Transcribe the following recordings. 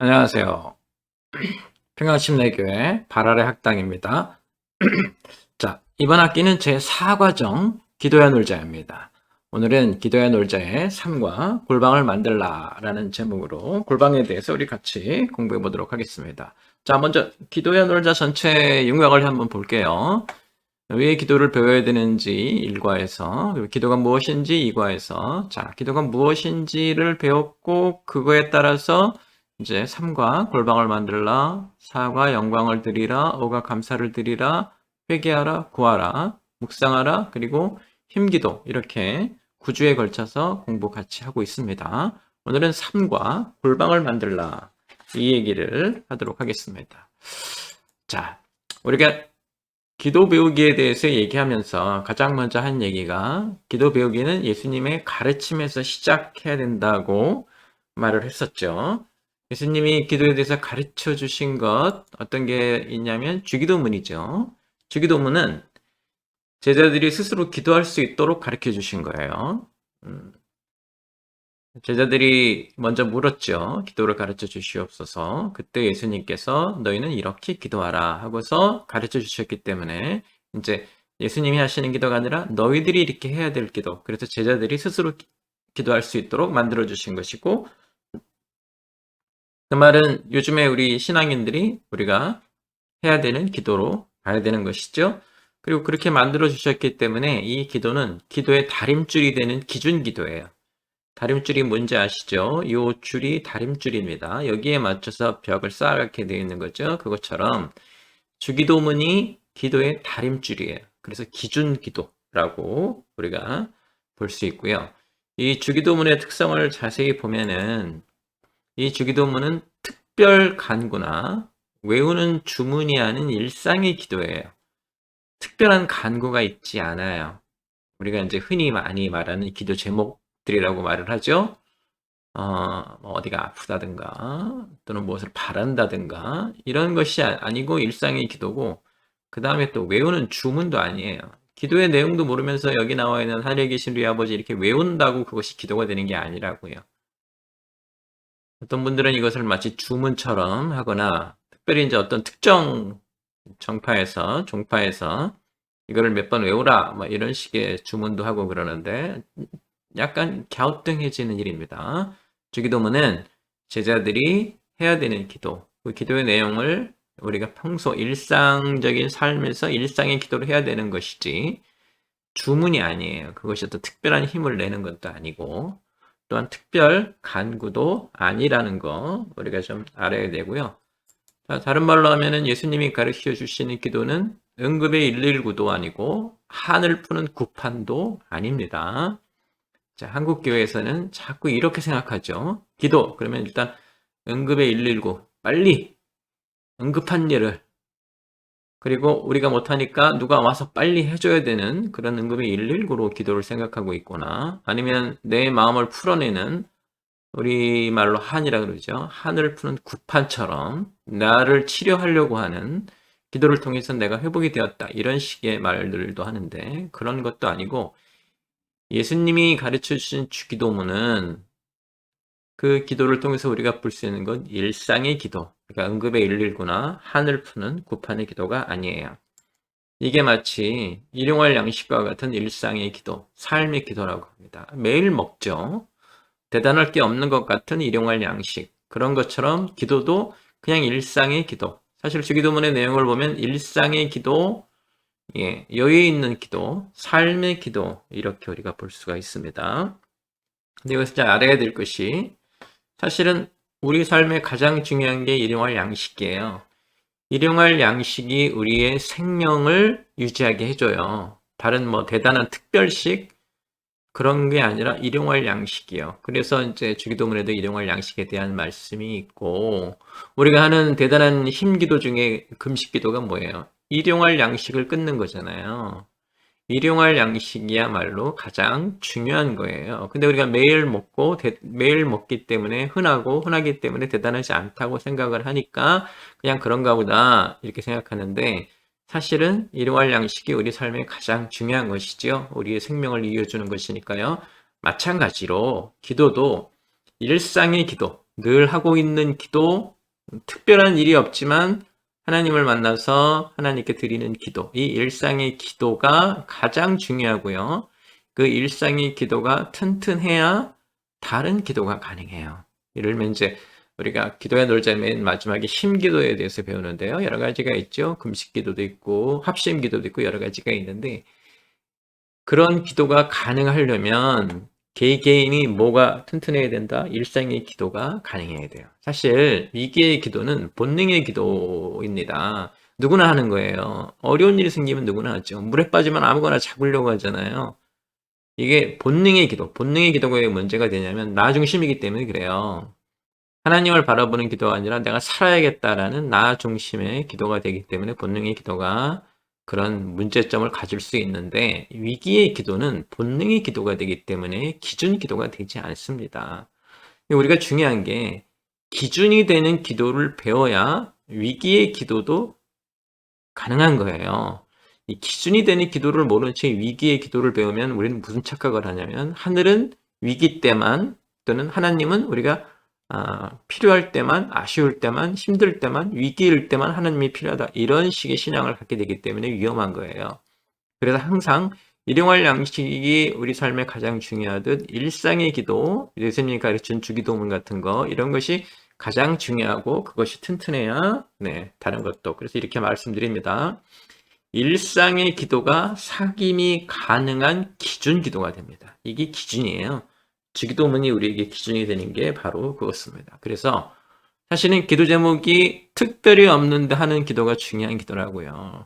안녕하세요. 평양심내교회 발알의 학당입니다. 자, 이번 학기는 제4과정 기도야 놀자입니다. 오늘은 기도야 놀자의 3과 골방을 만들라라는 제목으로 골방에 대해서 우리 같이 공부해 보도록 하겠습니다. 자, 먼저 기도야 놀자 전체 용역을 한번 볼게요. 왜 기도를 배워야 되는지 1과에서, 그리고 기도가 무엇인지 2과에서, 자, 기도가 무엇인지를 배웠고, 그거에 따라서 이제 3과 골방을 만들라, 4과 영광을 드리라, 5가 감사를 드리라, 회개하라, 구하라, 묵상하라, 그리고 힘기도, 이렇게 9주에 걸쳐서 공부 같이 하고 있습니다. 오늘은 3과 골방을 만들라, 이 얘기를 하도록 하겠습니다. 자, 우리가 기도 배우기에 대해서 얘기하면서 가장 먼저 한 얘기가 기도 배우기는 예수님의 가르침에서 시작해야 된다고 말을 했었죠. 예수님이 기도에 대해서 가르쳐 주신 것 어떤 게 있냐면 주기도문이죠. 주기도문은 제자들이 스스로 기도할 수 있도록 가르쳐 주신 거예요. 제자들이 먼저 물었죠. 기도를 가르쳐 주시옵소서. 그때 예수님께서 너희는 이렇게 기도하라 하고서 가르쳐 주셨기 때문에 이제 예수님이 하시는 기도가 아니라 너희들이 이렇게 해야 될 기도. 그래서 제자들이 스스로 기도할 수 있도록 만들어 주신 것이고, 그 말은 요즘에 우리 신앙인들이 우리가 해야 되는 기도로 가야 되는 것이죠. 그리고 그렇게 만들어 주셨기 때문에 이 기도는 기도의 다림줄이 되는 기준 기도예요. 다림줄이 뭔지 아시죠? 이 줄이 다림줄입니다. 여기에 맞춰서 벽을 쌓게 되어 있는 거죠. 그것처럼 주기도문이 기도의 다림줄이에요. 그래서 기준 기도라고 우리가 볼 수 있고요. 이 주기도문의 특성을 자세히 보면은 이 주기도문은 특별 간구나 외우는 주문이 아닌 일상의 기도예요. 특별한 간구가 있지 않아요. 우리가 이제 흔히 많이 말하는 기도 제목들이라고 말을 하죠. 뭐 어디가 아프다든가 또는 무엇을 바란다든가 이런 것이 아니고 일상의 기도고, 그 다음에 또 외우는 주문도 아니에요. 기도의 내용도 모르면서 여기 나와 있는 하늘에 계신 우리 아버지 이렇게 외운다고 그것이 기도가 되는 게 아니라고요. 어떤 분들은 이것을 마치 주문처럼 하거나 특별히 이제 어떤 특정 종파에서 이거를 몇 번 외우라 뭐 이런 식의 주문도 하고 그러는데 약간 갸우뚱해지는 일입니다. 주기도문은 제자들이 해야 되는 기도, 그 기도의 내용을 우리가 평소 일상적인 삶에서 일상의 기도를 해야 되는 것이지 주문이 아니에요. 그것이 어떤 특별한 힘을 내는 것도 아니고 또한 특별 간구도 아니라는 거 우리가 좀 알아야 되고요. 다른 말로 하면은 예수님이 가르쳐 주시는 기도는 응급의 119도 아니고 한을 푸는 구판도 아닙니다. 자, 한국 교회에서는 자꾸 이렇게 생각하죠. 기도 그러면 일단 응급의 119 빨리 응급한 일을, 그리고 우리가 못하니까 누가 와서 빨리 해줘야 되는 그런 응급의 119로 기도를 생각하고 있거나, 아니면 내 마음을 풀어내는 우리말로 한이라 그러죠. 한을 푸는 구판처럼 나를 치료하려고 하는 기도를 통해서 내가 회복이 되었다. 이런 식의 말들도 하는데 그런 것도 아니고 예수님이 가르쳐 주신 주기도문은 그 기도를 통해서 우리가 볼 수 있는 건 일상의 기도. 그러니까 응급의 119나 한을 푸는 구판의 기도가 아니에요. 이게 마치 일용할 양식과 같은 일상의 기도, 삶의 기도라고 합니다. 매일 먹죠. 대단할 게 없는 것 같은 일용할 양식, 그런 것처럼 기도도 그냥 일상의 기도. 사실 주기도문의 내용을 보면 일상의 기도, 여유 있는 기도, 삶의 기도, 이렇게 우리가 볼 수가 있습니다. 근데 여기서 잘 알아야 될 것이 사실은 우리 삶에 가장 중요한 게 일용할 양식이에요. 일용할 양식이 우리의 생명을 유지하게 해줘요. 다른 뭐 대단한 특별식 그런 게 아니라 일용할 양식이요. 그래서 이제 주기도문에도 일용할 양식에 대한 말씀이 있고, 우리가 하는 대단한 힘기도 중에 금식기도가 뭐예요? 일용할 양식을 끊는 거잖아요. 일용할 양식이야말로 가장 중요한 거예요. 근데 우리가 매일 먹고 매일 먹기 때문에 흔하기 때문에 대단하지 않다고 생각을 하니까 그냥 그런가 보다 이렇게 생각하는데, 사실은 일용할 양식이 우리 삶에 가장 중요한 것이지요. 우리의 생명을 이어주는 것이니까요. 마찬가지로 기도도 일상의 기도, 늘 하고 있는 기도, 특별한 일이 없지만 하나님을 만나서 하나님께 드리는 기도, 이 일상의 기도가 가장 중요하고요. 그 일상의 기도가 튼튼해야 다른 기도가 가능해요. 예를 들면 이제 우리가 기도에 놀자 맨 마지막에 힘기도에 대해서 배우는데요. 여러 가지가 있죠. 금식기도도 있고 합심기도도 있고 여러 가지가 있는데 그런 기도가 가능하려면 개개인이 뭐가 튼튼해야 된다? 일상의 기도가 가능해야 돼요. 사실 위기의 기도는 본능의 기도입니다. 누구나 하는 거예요. 어려운 일이 생기면 누구나 하죠. 물에 빠지면 아무거나 잡으려고 하잖아요. 이게 본능의 기도, 본능의 기도가 왜 문제가 되냐면 나 중심이기 때문에 그래요. 하나님을 바라보는 기도가 아니라 내가 살아야겠다라는 나 중심의 기도가 되기 때문에 본능의 기도가 그런 문제점을 가질 수 있는데 위기의 기도는 본능의 기도가 되기 때문에 기준 기도가 되지 않습니다. 우리가 중요한 게 기준이 되는 기도를 배워야 위기의 기도도 가능한 거예요. 이 기준이 되는 기도를 모른 채 위기의 기도를 배우면 우리는 무슨 착각을 하냐면 하늘은 위기 때만 또는 하나님은 우리가 필요할 때만, 아쉬울 때만, 힘들 때만, 위기일 때만 하나님이 필요하다. 이런 식의 신앙을 갖게 되기 때문에 위험한 거예요. 그래서 항상 일용할 양식이 우리 삶에 가장 중요하듯 일상의 기도, 예수님이 가르친 주기도문 같은 거 이런 것이 가장 중요하고 그것이 튼튼해야 다른 것도. 그래서 이렇게 말씀드립니다. 일상의 기도가 사귐이 가능한 기준 기도가 됩니다. 이게 기준이에요. 주기도문이 우리에게 기준이 되는 게 바로 그것입니다. 그래서 사실은 기도 제목이 특별히 없는데 하는 기도가 중요한 기도라고요.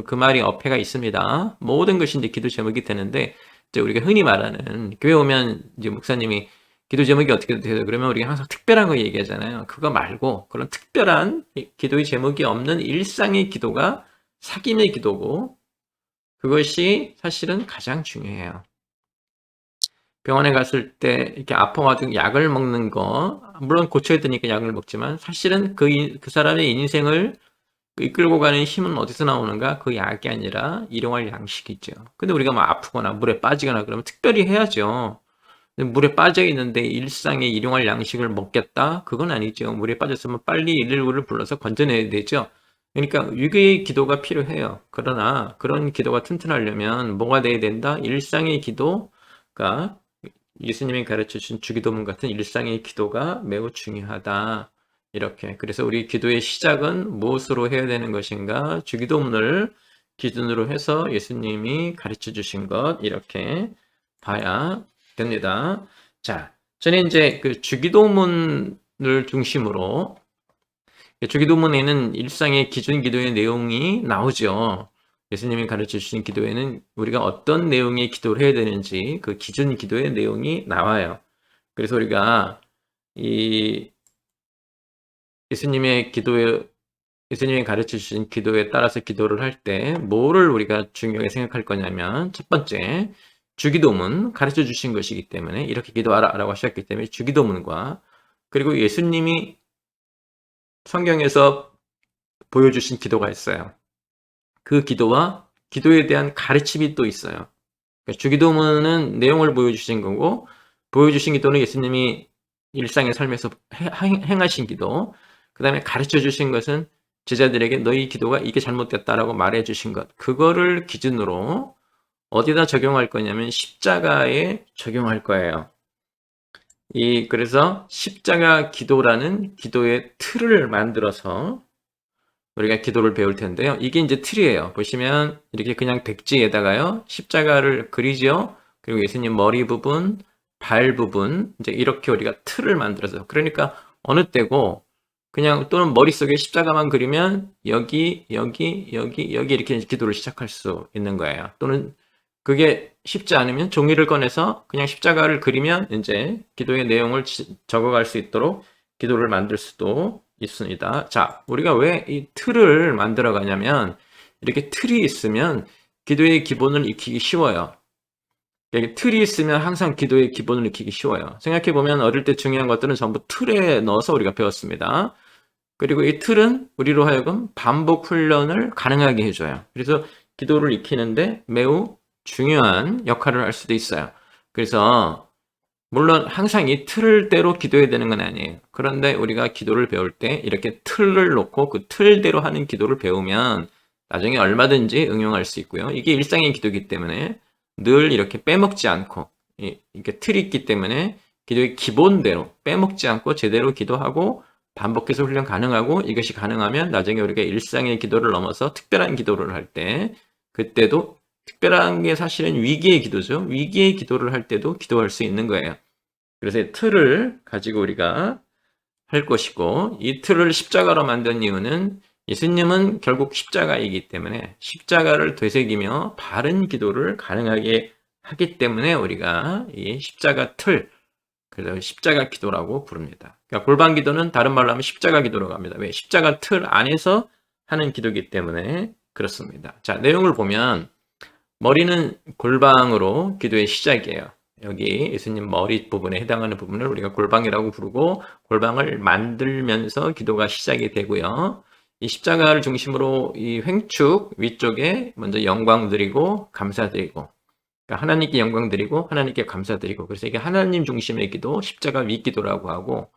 그 말이 어폐가 있습니다. 모든 것이 이제 기도 제목이 되는데 이제 우리가 흔히 말하는 교회 오면 이제 목사님이 기도 제목이 어떻게 돼요? 그러면 우리가 항상 특별한 거 얘기하잖아요. 그거 말고 그런 특별한 기도의 제목이 없는 일상의 기도가 사귐의 기도고 그것이 사실은 가장 중요해요. 병원에 갔을 때 이렇게 아파가지고 약을 먹는 거 물론 고쳐야 되니까 약을 먹지만 사실은 그 사람의 인생을 이끌고 가는 힘은 어디서 나오는가? 그 약이 아니라 일용할 양식이죠. 근데 우리가 막 아프거나 물에 빠지거나 그러면 특별히 해야죠. 물에 빠져 있는데 일상의 일용할 양식을 먹겠다? 그건 아니죠. 물에 빠졌으면 빨리 119를 불러서 건져내야 되죠. 그러니까 위기의 기도가 필요해요. 그러나 그런 기도가 튼튼하려면 뭐가 돼야 된다? 일상의 기도가 예수님이 가르쳐 주신 주기도문 같은 일상의 기도가 매우 중요하다. 이렇게. 그래서 우리 기도의 시작은 무엇으로 해야 되는 것인가? 주기도문을 기준으로 해서 예수님이 가르쳐 주신 것, 이렇게 봐야 됩니다. 자, 저는 이제 그 주기도문을 중심으로, 주기도문에는 일상의 기준 기도의 내용이 나오죠. 예수님이 가르쳐 주신 기도에는 우리가 어떤 내용의 기도를 해야 되는지 그 기준 기도의 내용이 나와요. 그래서 우리가 이 예수님이 가르쳐 주신 기도에 따라서 기도를 할 때 뭐를 우리가 중요하게 생각할 거냐면 첫 번째, 주기도문 가르쳐 주신 것이기 때문에 이렇게 기도하라라고 하셨기 때문에 주기도문과 그리고 예수님이 성경에서 보여주신 기도가 있어요. 그 기도와 기도에 대한 가르침이 또 있어요. 그러니까 주기도문은 내용을 보여주신 거고 보여주신 기도는 예수님이 일상의 삶에서 행하신 기도, 그 다음에 가르쳐 주신 것은 제자들에게 너희 기도가 이게 잘못됐다라고 말해 주신 것, 그거를 기준으로 어디다 적용할 거냐면 십자가에 적용할 거예요. 그래서 십자가 기도라는 기도의 틀을 만들어서 우리가 기도를 배울 텐데요. 이게 이제 틀이에요. 보시면 이렇게 그냥 백지에다가요. 십자가를 그리죠. 그리고 예수님 머리 부분, 발 부분, 이제 이렇게 우리가 틀을 만들어서. 그러니까 어느 때고 그냥 또는 머릿속에 십자가만 그리면 여기 이렇게 기도를 시작할 수 있는 거예요. 또는 그게 쉽지 않으면 종이를 꺼내서 그냥 십자가를 그리면 이제 기도의 내용을 적어갈 수 있도록 기도를 만들 수도 있습니다. 자, 우리가 왜 이 틀을 만들어 가냐면 이렇게 틀이 있으면 기도의 기본을 익히기 쉬워요. 틀이 있으면 항상 기도의 기본을 익히기 쉬워요. 생각해 보면 어릴 때 중요한 것들은 전부 틀에 넣어서 우리가 배웠습니다. 그리고 이 틀은 우리로 하여금 반복 훈련을 가능하게 해줘요. 그래서 기도를 익히는데 매우 중요한 역할을 할 수도 있어요. 그래서 물론 항상 이 틀대로 기도해야 되는 건 아니에요. 그런데 우리가 기도를 배울 때 이렇게 틀을 놓고 그 틀대로 하는 기도를 배우면 나중에 얼마든지 응용할 수 있고요. 이게 일상의 기도이기 때문에 늘 이렇게 빼먹지 않고 이렇게 틀이 있기 때문에 기도의 기본대로 빼먹지 않고 제대로 기도하고 반복해서 훈련 가능하고 이것이 가능하면 나중에 우리가 일상의 기도를 넘어서 특별한 기도를 할 때 그때도 특별한 게 사실은 위기의 기도죠. 위기의 기도를 할 때도 기도할 수 있는 거예요. 그래서 이 틀을 가지고 우리가 할 것이고 이 틀을 십자가로 만든 이유는 예수님은 결국 십자가이기 때문에 십자가를 되새기며 바른 기도를 가능하게 하기 때문에 우리가 이 십자가 틀, 그래서 십자가 기도라고 부릅니다. 그러니까 골방 기도는 다른 말로 하면 십자가 기도라고 합니다. 왜? 십자가 틀 안에서 하는 기도이기 때문에 그렇습니다. 자, 내용을 보면 머리는 골방으로 기도의 시작이에요. 여기 예수님 머리 부분에 해당하는 부분을 우리가 골방이라고 부르고 골방을 만들면서 기도가 시작이 되고요. 이 십자가를 중심으로 이 횡축 위쪽에 먼저 영광 드리고 감사드리고 그러니까 하나님께 영광 드리고 하나님께 감사드리고 그래서 이게 하나님 중심의 기도 십자가 위 기도라고 하고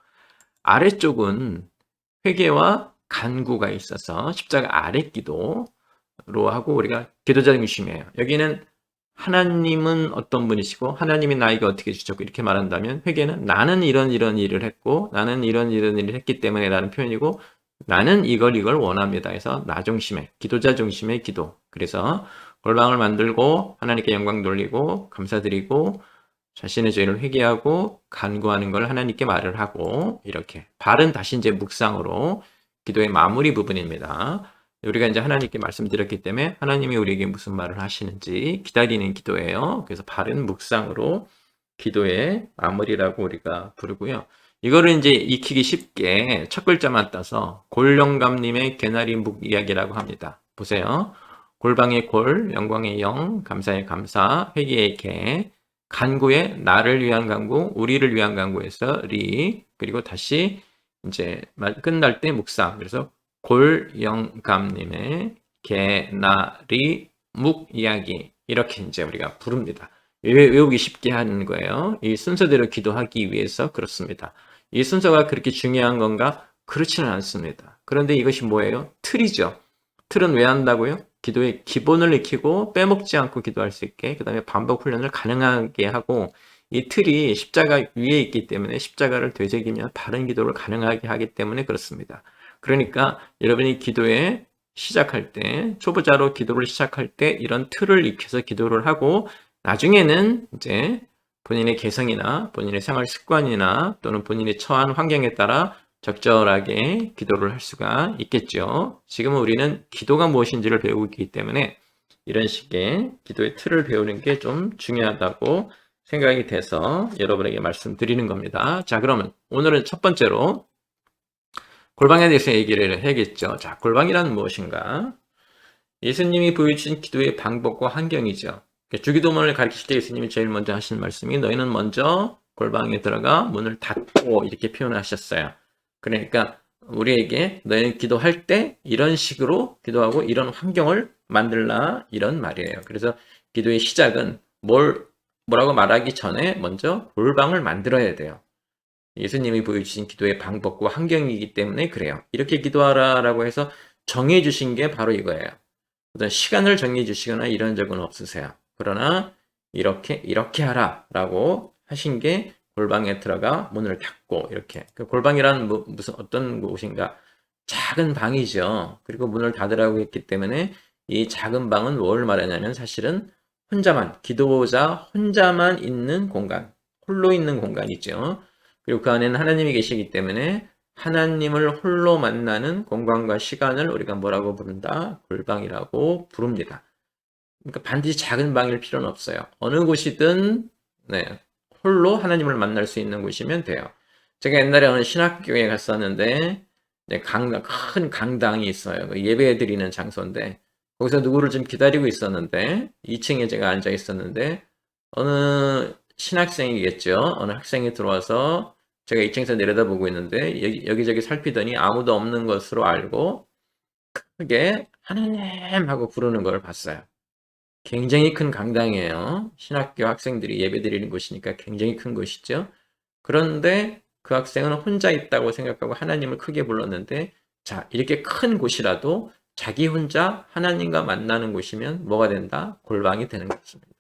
아래쪽은 회개와 간구가 있어서 십자가 아래 기도 로 하고 우리가 기도자 중심이에요. 여기는 하나님은 어떤 분이시고 하나님이 나에게 어떻게 주셨고 이렇게 말한다면 회개는 나는 이런 일을 했고 나는 이런 일을 했기 때문에 라는 표현이고 나는 이걸 원합니다 해서 나 중심의 기도자 중심의 기도. 그래서 골방을 만들고 하나님께 영광 돌리고 감사드리고 자신의 죄를 회개하고 간구하는 걸 하나님께 말을 하고 이렇게 발은 다시 이제 묵상으로 기도의 마무리 부분입니다. 우리가 이제 하나님께 말씀드렸기 때문에 하나님이 우리에게 무슨 말을 하시는지 기다리는 기도예요. 그래서 바른 묵상으로 기도의 마무리라고 우리가 부르고요. 이거를 이제 익히기 쉽게 첫 글자만 따서 골영감님의 개나리 묵 이야기라고 합니다. 보세요. 골방의 골, 영광의 영, 감사의 감사, 회개의 개, 간구의 나를 위한 간구, 우리를 위한 간구에서 리, 그리고 다시 이제 끝날 때 묵상. 그래서 골영감님의 개나리 묵 이야기 이렇게 이제 우리가 부릅니다. 외우기 쉽게 하는 거예요. 이 순서대로 기도하기 위해서 그렇습니다. 이 순서가 그렇게 중요한 건가? 그렇지는 않습니다. 그런데 이것이 뭐예요? 틀이죠. 틀은 왜 한다고요? 기도의 기본을 익히고 빼먹지 않고 기도할 수 있게 그 다음에 반복 훈련을 가능하게 하고 이 틀이 십자가 위에 있기 때문에 십자가를 되새기며 바른 기도를 가능하게 하기 때문에 그렇습니다. 그러니까 여러분이 기도에 시작할 때 초보자로 기도를 시작할 때 이런 틀을 익혀서 기도를 하고 나중에는 이제 본인의 개성이나 본인의 생활 습관이나 또는 본인이 처한 환경에 따라 적절하게 기도를 할 수가 있겠죠. 지금은 우리는 기도가 무엇인지를 배우고 있기 때문에 이런 식의 기도의 틀을 배우는 게 좀 중요하다고 생각이 돼서 여러분에게 말씀드리는 겁니다. 자, 그러면 오늘은 첫 번째로 골방에 대해서 얘기를 해야겠죠. 자, 골방이란 무엇인가? 예수님이 보여주신 기도의 방법과 환경이죠. 주기도문을 가르치실 때 예수님이 제일 먼저 하신 말씀이 너희는 먼저 골방에 들어가 문을 닫고 이렇게 표현을 하셨어요. 그러니까 우리에게 너희는 기도할 때 이런 식으로 기도하고 이런 환경을 만들라 이런 말이에요. 그래서 기도의 시작은 뭐라고 말하기 전에 먼저 골방을 만들어야 돼요. 예수님이 보여주신 기도의 방법과 환경이기 때문에 그래요. 이렇게 기도하라라고 해서 정해 주신 게 바로 이거예요. 어떤 시간을 정해 주시거나 이런 적은 없으세요. 그러나 이렇게 하라라고 하신 게 골방에 들어가 문을 닫고 이렇게. 그 골방이란 무슨 어떤 곳인가? 작은 방이죠. 그리고 문을 닫으라고 했기 때문에 이 작은 방은 뭘 말하냐면 사실은 혼자만 기도자 혼자만 있는 공간, 홀로 있는 공간이죠. 그리고 그 안에는 하나님이 계시기 때문에 하나님을 홀로 만나는 공간과 시간을 우리가 뭐라고 부른다? 골방이라고 부릅니다. 그러니까 반드시 작은 방일 필요는 없어요. 어느 곳이든 네, 홀로 하나님을 만날 수 있는 곳이면 돼요. 제가 옛날에 어느 신학교에 갔었는데 큰 강당이 있어요. 예배 드리는 장소인데 거기서 누구를 좀 기다리고 있었는데 2층에 제가 앉아 있었는데 어느 신학생이겠죠. 어느 학생이 들어와서 제가 2층에서 내려다보고 있는데 여기저기 살피더니 아무도 없는 것으로 알고 크게 하나님 하고 부르는 걸 봤어요. 굉장히 큰 강당이에요. 신학교 학생들이 예배드리는 곳이니까 굉장히 큰 곳이죠. 그런데 그 학생은 혼자 있다고 생각하고 하나님을 크게 불렀는데, 자, 이렇게 큰 곳이라도 자기 혼자 하나님과 만나는 곳이면 뭐가 된다? 골방이 되는 것입니다.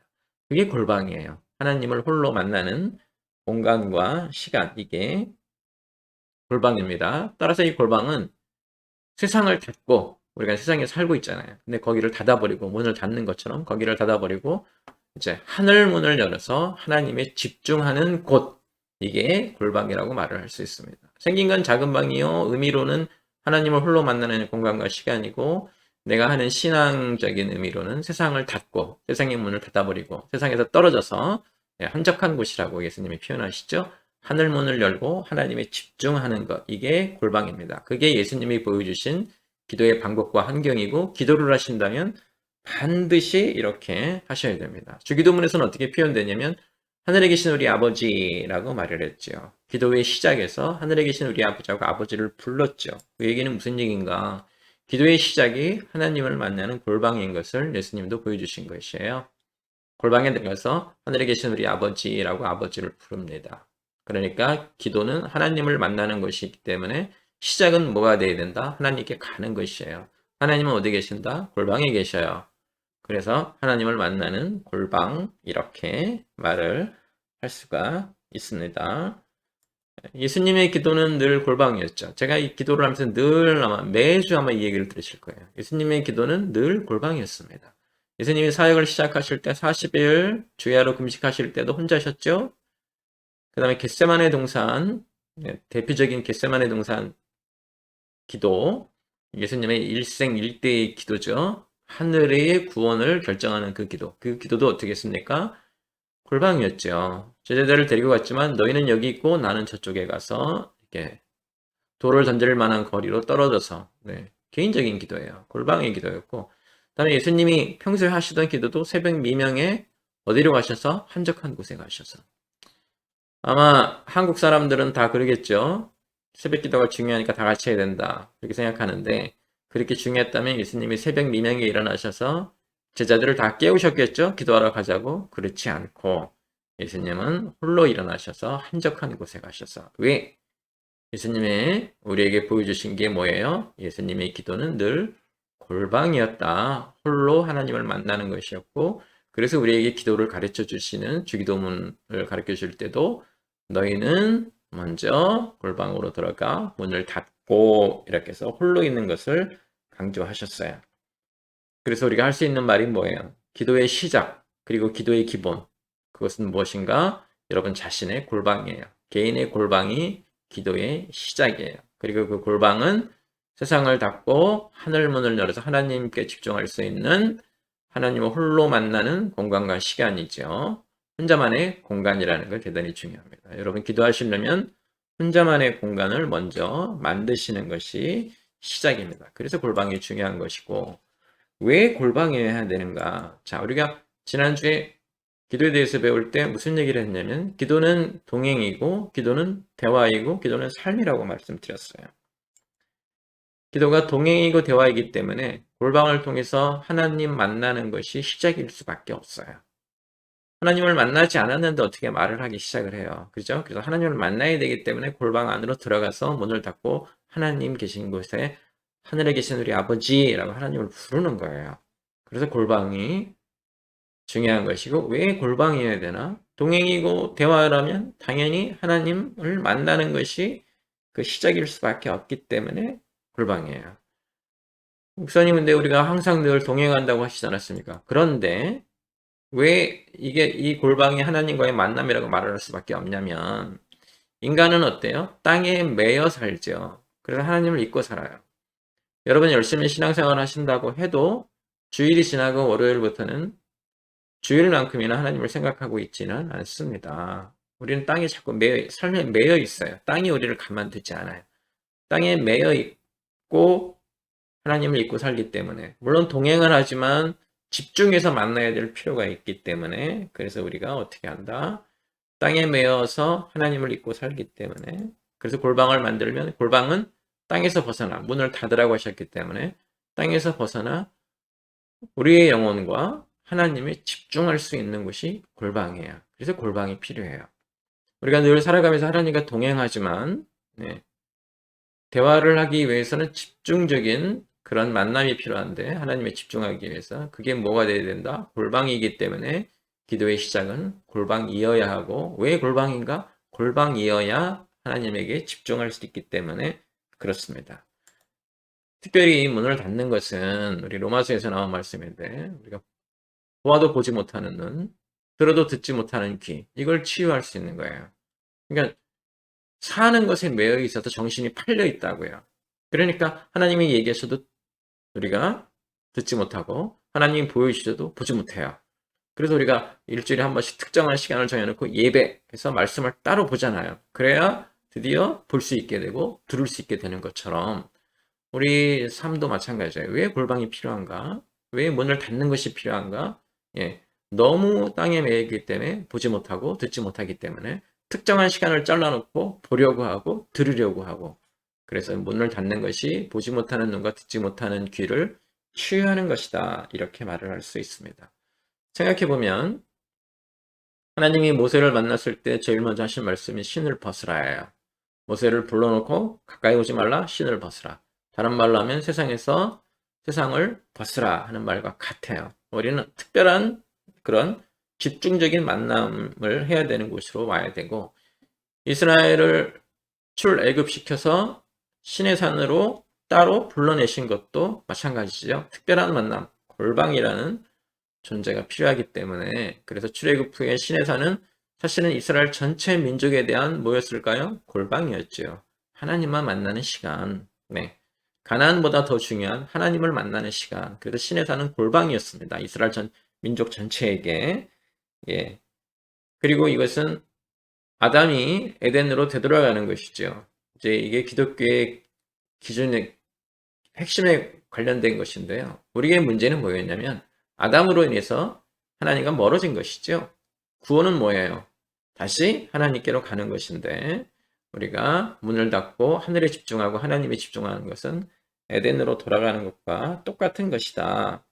그게 골방이에요. 하나님을 홀로 만나는 공간과 시간, 이게 골방입니다. 따라서 이 골방은 세상을 닫고, 우리가 세상에 살고 있잖아요. 근데 거기를 닫아버리고, 문을 닫는 것처럼 거기를 닫아버리고 이제 하늘 문을 열어서 하나님에 집중하는 곳, 이게 골방이라고 말을 할 수 있습니다. 생긴 건 작은 방이요, 의미로는 하나님을 홀로 만나는 공간과 시간이고, 내가 하는 신앙적인 의미로는 세상을 닫고 세상의 문을 닫아버리고 세상에서 떨어져서 한적한 곳이라고 예수님이 표현하시죠. 하늘 문을 열고 하나님에 집중하는 것, 이게 골방입니다. 그게 예수님이 보여주신 기도의 방법과 환경이고, 기도를 하신다면 반드시 이렇게 하셔야 됩니다. 주기도문에서는 어떻게 표현되냐면 하늘에 계신 우리 아버지라고 말을 했죠. 기도의 시작에서 하늘에 계신 우리 아버지하고 아버지를 불렀죠. 그 얘기는 무슨 얘기인가? 기도의 시작이 하나님을 만나는 골방인 것을 예수님도 보여주신 것이에요. 골방에 들어가서 하늘에 계신 우리 아버지라고 아버지를 부릅니다. 그러니까 기도는 하나님을 만나는 것이기 때문에 시작은 뭐가 돼야 된다? 하나님께 가는 것이에요. 하나님은 어디 계신다? 골방에 계셔요. 그래서 하나님을 만나는 골방, 이렇게 말을 할 수가 있습니다. 예수님의 기도는 늘 골방이었죠. 제가 이 기도를 하면서 늘 매주 아마 이 얘기를 들으실 거예요. 예수님의 기도는 늘 골방이었습니다. 예수님이 사역을 시작하실 때 40일 주야로 금식하실 때도 혼자셨죠. 그 다음에 겟세마네 동산, 대표적인 겟세마네 동산 기도, 예수님의 일생일대의 기도죠. 하늘의 구원을 결정하는 그 기도. 그 기도도 어떻게 했습니까? 골방이었죠. 제자들을 데리고 갔지만 너희는 여기 있고 나는 저쪽에 가서 이렇게 돌을 던질 만한 거리로 떨어져서, 개인적인 기도예요. 골방의 기도였고, 그다음에 예수님이 평소에 하시던 기도도 새벽 미명에 어디로 가셔서? 한적한 곳에 가셔서. 아마 한국 사람들은 다 그러겠죠. 새벽 기도가 중요하니까 다 같이 해야 된다, 그렇게 생각하는데, 그렇게 중요했다면 예수님이 새벽 미명에 일어나셔서 제자들을 다 깨우셨겠죠? 기도하러 가자고. 그렇지 않고 예수님은 홀로 일어나셔서 한적한 곳에 가셔서. 왜? 예수님의 우리에게 보여주신 게 뭐예요? 예수님의 기도는 늘 골방이었다. 홀로 하나님을 만나는 것이었고, 그래서 우리에게 기도를 가르쳐 주시는 주기도문을 가르쳐 줄 때도 너희는 먼저 골방으로 들어가 문을 닫고, 이렇게 해서 홀로 있는 것을 강조하셨어요. 그래서 우리가 할 수 있는 말이 뭐예요? 기도의 시작, 그리고 기도의 기본. 그것은 무엇인가? 여러분 자신의 골방이에요. 개인의 골방이 기도의 시작이에요. 그리고 그 골방은 세상을 닫고 하늘 문을 열어서 하나님께 집중할 수 있는, 하나님을 홀로 만나는 공간과 시간이죠. 혼자만의 공간이라는 거 대단히 중요합니다. 여러분 기도하시려면 혼자만의 공간을 먼저 만드시는 것이 시작입니다. 그래서 골방이 중요한 것이고, 왜 골방이어야 되는가? 자, 우리가 지난주에 기도에 대해서 배울 때 무슨 얘기를 했냐면, 기도는 동행이고, 기도는 대화이고, 기도는 삶이라고 말씀드렸어요. 기도가 동행이고 대화이기 때문에 골방을 통해서 하나님 만나는 것이 시작일 수밖에 없어요. 하나님을 만나지 않았는데 어떻게 말을 하기 시작을 해요. 그죠? 그래서 하나님을 만나야 되기 때문에 골방 안으로 들어가서 문을 닫고 하나님 계신 곳에 하늘에 계신 우리 아버지라고 하나님을 부르는 거예요. 그래서 골방이 중요한 것이고, 왜 골방이어야 되나? 동행이고 대화라면 당연히 하나님을 만나는 것이 그 시작일 수밖에 없기 때문에 골방이에요. 목사님, 근데 우리가 항상 늘 동행한다고 하시지 않았습니까? 그런데 왜 이게 이 골방이 하나님과의 만남이라고 말을 할 수밖에 없냐면, 인간은 어때요? 땅에 매여 살죠. 그래서 하나님을 잊고 살아요. 여러분 열심히 신앙생활 하신다고 해도 주일이 지나고 월요일부터는 주일만큼이나 하나님을 생각하고 있지는 않습니다. 우리는 땅에 자꾸 삶에 매여 있어요. 땅이 우리를 가만두지 않아요. 땅에 매여 있고 하나님을 잊고 살기 때문에, 물론 동행을 하지만 집중해서 만나야 될 필요가 있기 때문에, 그래서 우리가 어떻게 한다? 땅에 매여서 하나님을 잊고 살기 때문에, 그래서 골방을 만들면, 골방은 땅에서 벗어나, 문을 닫으라고 하셨기 때문에 땅에서 벗어나 우리의 영혼과 하나님에 집중할 수 있는 곳이 골방이에요. 그래서 골방이 필요해요. 우리가 늘 살아가면서 하나님과 동행하지만 네, 대화를 하기 위해서는 집중적인 그런 만남이 필요한데 하나님에 집중하기 위해서 그게 뭐가 돼야 된다? 골방이기 때문에 기도의 시작은 골방이어야 하고 왜 골방인가? 골방이어야 하나님에게 집중할 수 있기 때문에 그렇습니다. 특별히 이 문을 닫는 것은 우리 로마서에서 나온 말씀인데 우리가 보아도 보지 못하는 눈, 들어도 듣지 못하는 귀 이걸 치유할 수 있는 거예요. 그러니까 사는 것에 매여 있어서 정신이 팔려 있다고요. 그러니까 하나님이 얘기하셔도 우리가 듣지 못하고 하나님이 보여주셔도 보지 못해요. 그래서 우리가 일주일에 한 번씩 특정한 시간을 정해놓고 예배해서 말씀을 따로 보잖아요. 그래야 드디어 볼 수 있게 되고 들을 수 있게 되는 것처럼 우리 삶도 마찬가지예요. 왜 골방이 필요한가? 왜 문을 닫는 것이 필요한가? 예, 너무 땅에 매여 있기 때문에 보지 못하고 듣지 못하기 때문에 특정한 시간을 잘라놓고 보려고 하고 들으려고 하고 그래서 문을 닫는 것이 보지 못하는 눈과 듣지 못하는 귀를 치유하는 것이다. 이렇게 말을 할 수 있습니다. 생각해보면 하나님이 모세를 만났을 때 제일 먼저 하신 말씀이 신을 벗으라예요. 모세를 불러놓고 가까이 오지 말라 신을 벗으라. 다른 말로 하면 세상에서 세상을 벗으라 하는 말과 같아요. 우리는 특별한 그런 집중적인 만남을 해야 되는 곳으로 와야 되고 이스라엘을 출애굽시켜서 시내산으로 따로 불러내신 것도 마찬가지죠. 특별한 만남, 골방이라는 존재가 필요하기 때문에 그래서 출애굽 후에 시내산은 사실은 이스라엘 전체 민족에 대한 뭐였을까요? 골방이었죠. 하나님만 만나는 시간. 네. 가나안보다 더 중요한 하나님을 만나는 시간. 그래서 시내산은 골방이었습니다. 이스라엘 전 민족 전체에게. 예. 그리고 이것은 아담이 에덴으로 되돌아가는 것이죠. 이제 이게 기독교의 기준의 핵심에 관련된 것인데요. 우리의 문제는 뭐였냐면 아담으로 인해서 하나님과 멀어진 것이죠. 구원은 뭐예요? 다시 하나님께로 가는 것인데 우리가 문을 닫고 하늘에 집중하고 하나님에 집중하는 것은 에덴으로 돌아가는 것과 똑같은 것이다.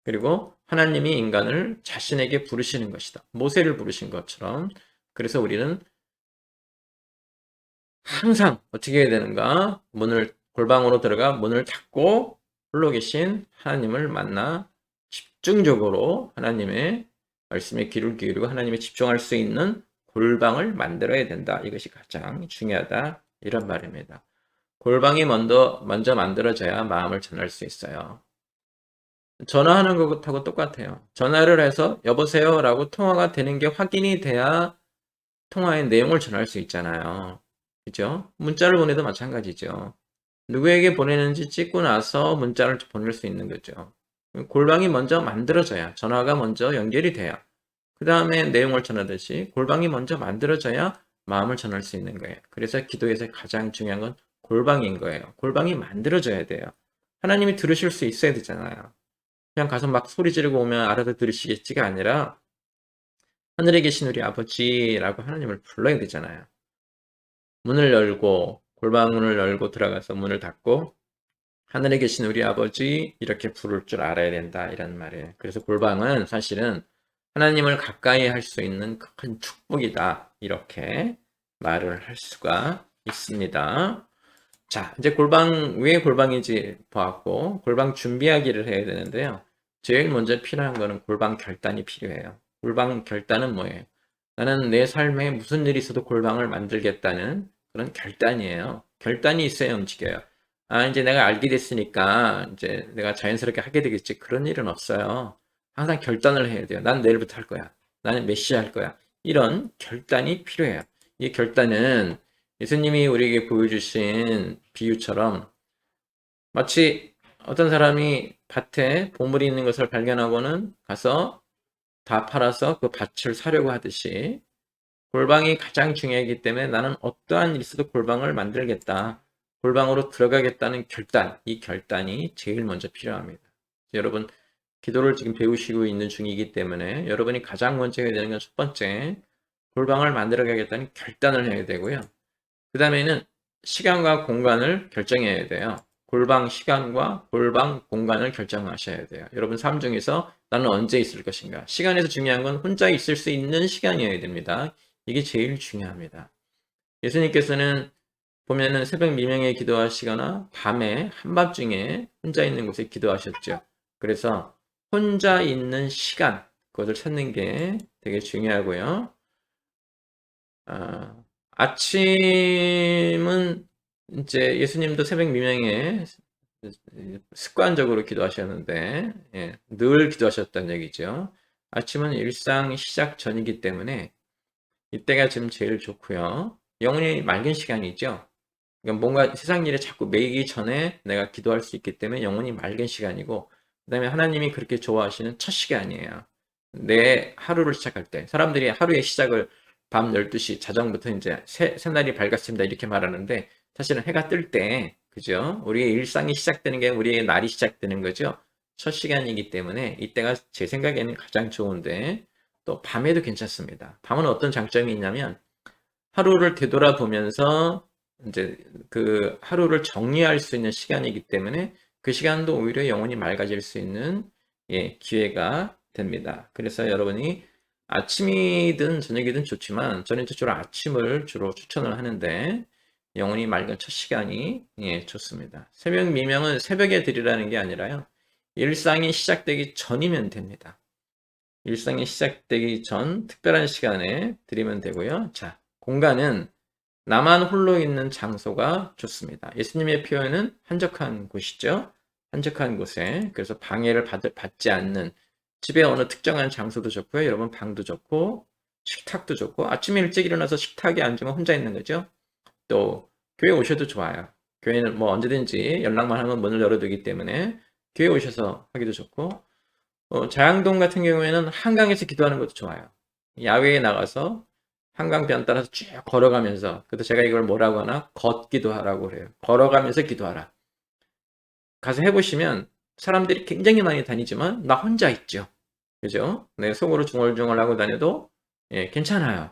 그리고 하나님이 인간을 자신에게 부르시는 것이다. 모세를 부르신 것처럼. 그래서 우리는 항상 어떻게 해야 되는가? 골방으로 들어가 문을 닫고 홀로 계신 하나님을 만나 집중적으로 하나님의 말씀에 귀를 기울이고 하나님에 집중할 수 있는 골방을 만들어야 된다. 이것이 가장 중요하다. 이런 말입니다. 골방이 먼저 만들어져야 마음을 전할 수 있어요. 전화하는 것하고 똑같아요. 전화를 해서 여보세요 라고 통화가 되는 게 확인이 돼야 통화의 내용을 전할 수 있잖아요. 그죠? 문자를 보내도 마찬가지죠. 누구에게 보내는지 찍고 나서 문자를 보낼 수 있는 거죠. 골방이 먼저 만들어져야, 전화가 먼저 연결이 돼야, 그 다음에 내용을 전하듯이 골방이 먼저 만들어져야 마음을 전할 수 있는 거예요. 그래서 기도에서 가장 중요한 건 골방인 거예요. 골방이 만들어져야 돼요. 하나님이 들으실 수 있어야 되잖아요. 그냥 가서 막 소리 지르고 오면 알아서 들으시겠지가 아니라 하늘에 계신 우리 아버지라고 하나님을 불러야 되잖아요. 문을 열고 골방문을 열고 들어가서 문을 닫고 하늘에 계신 우리 아버지 이렇게 부를 줄 알아야 된다 이런 말이에요. 그래서 골방은 사실은 하나님을 가까이 할 수 있는 큰 축복이다 이렇게 말을 할 수가 있습니다. 자, 이제 왜 골방인지 보았고 골방 준비하기를 해야 되는데요. 제일 먼저 필요한 거는 골방 결단이 필요해요. 골방 결단은 뭐예요? 나는 내 삶에 무슨 일이 있어도 골방을 만들겠다는 그런 결단이에요. 결단이 있어야 움직여요. 아, 이제 내가 알게 됐으니까 이제 내가 자연스럽게 하게 되겠지. 그런 일은 없어요. 항상 결단을 해야 돼요. 난 내일부터 할 거야. 나는 몇 시에 할 거야. 이런 결단이 필요해요. 이 결단은 예수님이 우리에게 보여주신 비유처럼 마치 어떤 사람이 밭에 보물이 있는 것을 발견하고는 가서 다 팔아서 그 밭을 사려고 하듯이 골방이 가장 중요하기 때문에 나는 어떠한 일 있어도 골방을 만들겠다. 골방으로 들어가겠다는 결단, 이 결단이 제일 먼저 필요합니다. 여러분, 기도를 지금 배우시고 있는 중이기 때문에 여러분이 가장 먼저 해야 되는 건 첫 번째, 골방을 만들어 가겠다는 결단을 해야 되고요. 그 다음에는 시간과 공간을 결정해야 돼요. 골방 시간과 골방 공간을 결정하셔야 돼요. 여러분 삶 중에서 나는 언제 있을 것인가? 시간에서 중요한 건 혼자 있을 수 있는 시간이어야 됩니다. 이게 제일 중요합니다. 예수님께서는 보면은 새벽 미명에 기도하시거나 밤에 한밤중에 혼자 있는 곳에 기도하셨죠. 그래서 혼자 있는 시간, 그것을 찾는 게 되게 중요하고요. 아침은 이제 예수님도 새벽 미명에 습관적으로 기도하셨는데, 예, 늘 기도하셨다는 얘기죠. 아침은 일상 시작 전이기 때문에 이때가 지금 제일 좋고요. 영혼이 맑은 시간이죠. 그러니까 뭔가 세상 일에 자꾸 매이기 전에 내가 기도할 수 있기 때문에 영혼이 맑은 시간이고, 그 다음에 하나님이 그렇게 좋아하시는 첫 시간이에요. 내 하루를 시작할 때. 사람들이 하루의 시작을 밤 12시 자정부터 이제 새날이 밝았습니다 이렇게 말하는데, 사실은 해가 뜰 때, 그죠? 우리의 일상이 시작되는 게 우리의 날이 시작되는 거죠. 첫 시간이기 때문에 이때가 제 생각에는 가장 좋은데, 또 밤에도 괜찮습니다. 밤은 어떤 장점이 있냐면 하루를 되돌아보면서 이제 그 하루를 정리할 수 있는 시간이기 때문에 그 시간도 오히려 영혼이 맑아질 수 있는, 예, 기회가 됩니다. 그래서 여러분이 아침이든 저녁이든 좋지만 저는 주로 아침을 주로 추천을 하는데, 영혼이 맑은 첫 시간이, 예, 좋습니다. 새벽 미명은 새벽에 드리라는 게 아니라요. 일상이 시작되기 전이면 됩니다. 일상이 시작되기 전 특별한 시간에 드리면 되고요. 자, 공간은 나만 홀로 있는 장소가 좋습니다. 예수님의 표현은 한적한 곳이죠. 한적한 곳에. 그래서 방해를 받지 않는 집의 어느 특정한 장소도 좋고요. 여러분 방도 좋고 식탁도 좋고, 아침에 일찍 일어나서 식탁에 앉으면 혼자 있는 거죠. 또 교회 오셔도 좋아요. 교회는 뭐 언제든지 연락만 하면 문을 열어두기 때문에 교회 오셔서 하기도 좋고, 자양동 같은 경우에는 한강에서 기도하는 것도 좋아요. 야외에 나가서 한강변 따라서 쭉 걸어가면서, 그래서 제가 이걸 뭐라고 하나, 걷기도 하라고 그래요. 걸어가면서 기도하라. 가서 해보시면 사람들이 굉장히 많이 다니지만 나 혼자 있죠. 그죠? 내 속으로 중얼중얼하고 다녀도, 예, 괜찮아요.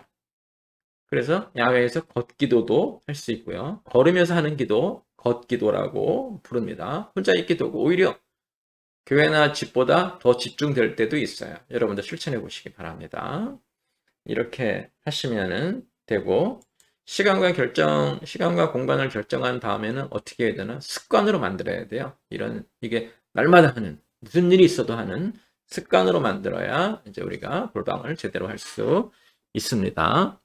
그래서 야외에서 걷기도도 할 수 있고요. 걸으면서 하는 기도, 걷기도라고 부릅니다. 혼자 있기도고 오히려 교회나 집보다 더 집중될 때도 있어요. 여러분들 실천해 보시기 바랍니다. 이렇게 하시면은 되고, 시간과 공간을 결정한 다음에는 어떻게 해야 되나? 습관으로 만들어야 돼요. 이게 날마다 하는, 무슨 일이 있어도 하는 습관으로 만들어야 이제 우리가 골방을 제대로 할 수 있습니다.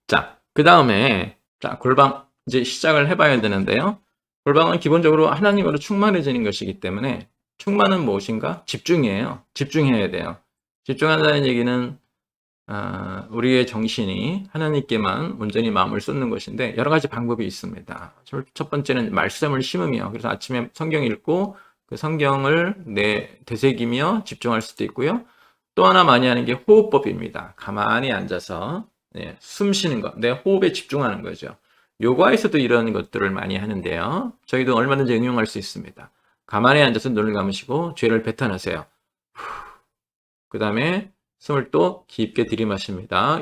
자, 그 다음에, 자, 골방 이제 시작을 해봐야 되는데요. 골방은 기본적으로 하나님으로 충만해지는 것이기 때문에, 충만은 무엇인가? 집중이에요. 집중해야 돼요. 집중한다는 얘기는 우리의 정신이 하나님께만 온전히 마음을 쏟는 것인데, 여러 가지 방법이 있습니다. 첫 번째는 말씀을 심으며, 그래서 아침에 성경 읽고 그 성경을 되새기며 집중할 수도 있고요. 또 하나 많이 하는 게 호흡법입니다. 가만히 앉아서, 네, 숨 쉬는 것, 내 호흡에 집중하는 거죠. 요가에서도 이런 것들을 많이 하는데요. 저희도 얼마든지 응용할 수 있습니다. 가만히 앉아서 눈을 감으시고 죄를 뱉어내세요. 그 다음에 숨을 또 깊게 들이마십니다.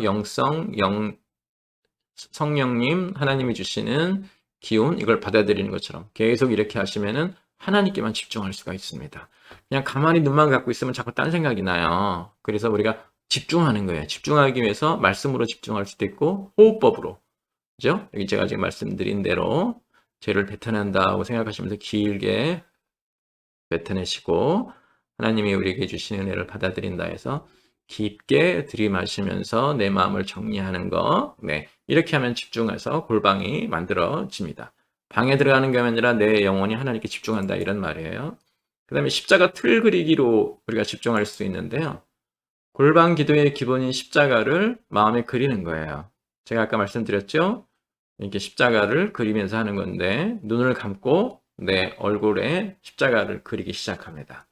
성령님, 하나님이 주시는 기운, 이걸 받아들이는 것처럼 계속 이렇게 하시면은 하나님께만 집중할 수가 있습니다. 그냥 가만히 눈만 감고 있으면 자꾸 딴 생각이 나요. 그래서 우리가 집중하는 거예요. 집중하기 위해서 말씀으로 집중할 수도 있고, 호흡법으로. 그죠? 여기 제가 지금 말씀드린 대로 죄를 뱉어낸다고 생각하시면서 길게 뱉어내시고, 하나님이 우리에게 주시는 은혜를 받아들인다 해서 깊게 들이마시면서 내 마음을 정리하는 거, 네, 이렇게 하면 집중해서 골방이 만들어집니다. 방에 들어가는 게 아니라 내 영혼이 하나님께 집중한다, 이런 말이에요. 그 다음에 십자가 틀 그리기로 우리가 집중할 수 있는데요. 골방 기도의 기본인 십자가를 마음에 그리는 거예요. 제가 아까 말씀드렸죠? 이렇게 십자가를 그리면서 하는 건데, 눈을 감고 내 얼굴에 십자가를 그리기 시작합니다.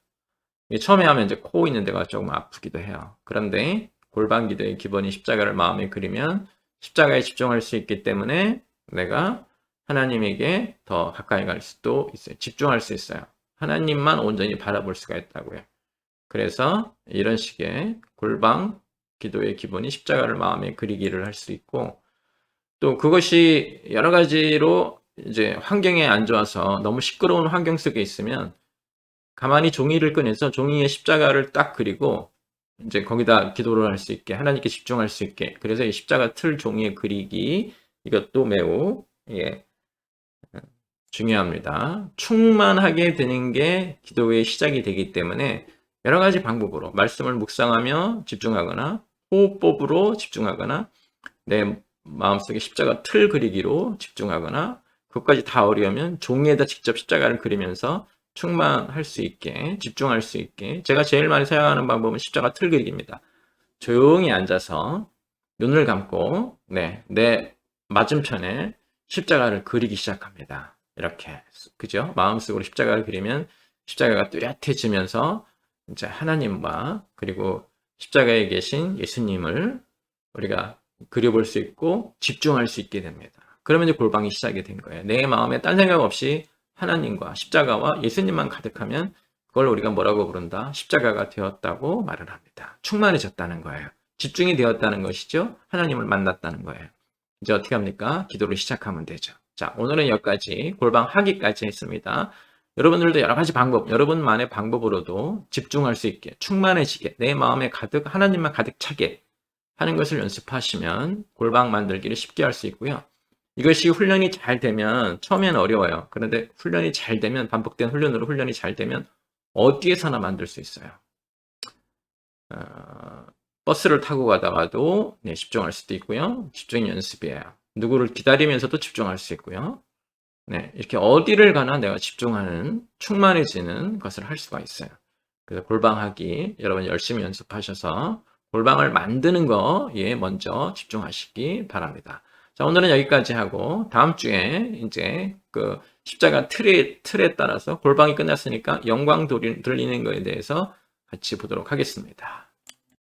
처음에 하면 이제 코 있는 데가 조금 아프기도 해요. 그런데 골반 기도의 기본이 십자가를 마음에 그리면 십자가에 집중할 수 있기 때문에 내가 하나님에게 더 가까이 갈 수도 있어요. 집중할 수 있어요. 하나님만 온전히 바라볼 수가 있다고요. 그래서 이런 식의 골방 기도의 기본이 십자가를 마음에 그리기를 할 수 있고, 또 그것이 여러 가지로 이제 환경에 안 좋아서 너무 시끄러운 환경 속에 있으면 가만히 종이를 꺼내서 종이에 십자가를 딱 그리고 이제 거기다 기도를 할 수 있게 하나님께 집중할 수 있게 그래서 이 십자가 틀 종이에 그리기 이것도 매우 예, 중요합니다. 충만하게 되는 게 기도의 시작이 되기 때문에 여러 가지 방법으로 말씀을 묵상하며 집중하거나 호흡법으로 집중하거나 내 마음속에 십자가 틀 그리기로 집중하거나 그것까지 다 어려우면 종이에다 직접 십자가를 그리면서 충만할 수 있게 집중할 수 있게 제가 제일 많이 사용하는 방법은 십자가 틀 그리기입니다. 조용히 앉아서 눈을 감고 내 맞은편에 십자가를 그리기 시작합니다. 이렇게 그죠? 마음속으로 십자가를 그리면 십자가가 뚜렷해지면서 이제 하나님과 그리고 십자가에 계신 예수님을 우리가 그려볼 수 있고 집중할 수 있게 됩니다. 그러면 이제 골방이 시작이 된 거예요. 내 마음에 딴 생각 없이 하나님과 십자가와 예수님만 가득하면 그걸 우리가 뭐라고 부른다? 십자가가 되었다고 말을 합니다. 충만해졌다는 거예요. 집중이 되었다는 것이죠. 하나님을 만났다는 거예요. 이제 어떻게 합니까? 기도를 시작하면 되죠. 자, 오늘은 여기까지 골방 하기까지 했습니다. 여러분들도 여러 가지 방법, 여러분만의 방법으로도 집중할 수 있게, 충만해지게, 내 마음에 가득, 하나님만 가득 차게 하는 것을 연습하시면 골방 만들기를 쉽게 할 수 있고요. 이것이 훈련이 잘 되면 처음엔 어려워요. 그런데 훈련이 잘 되면 반복된 훈련으로 훈련이 잘 되면 어디에서나 만들 수 있어요. 버스를 타고 가다가도 집중할 수도 있고요. 집중 연습이에요. 누구를 기다리면서도 집중할 수 있고요. 이렇게 어디를 가나 내가 집중하는 충만해지는 것을 할 수가 있어요. 그래서 골방하기 여러분 열심히 연습하셔서 골방을 만드는 거에 먼저 집중하시기 바랍니다. 자, 오늘은 여기까지 하고 다음 주에 이제 그 십자가 틀에 따라서 골방이 끝났으니까 영광 돌리는 거에 대해서 같이 보도록 하겠습니다.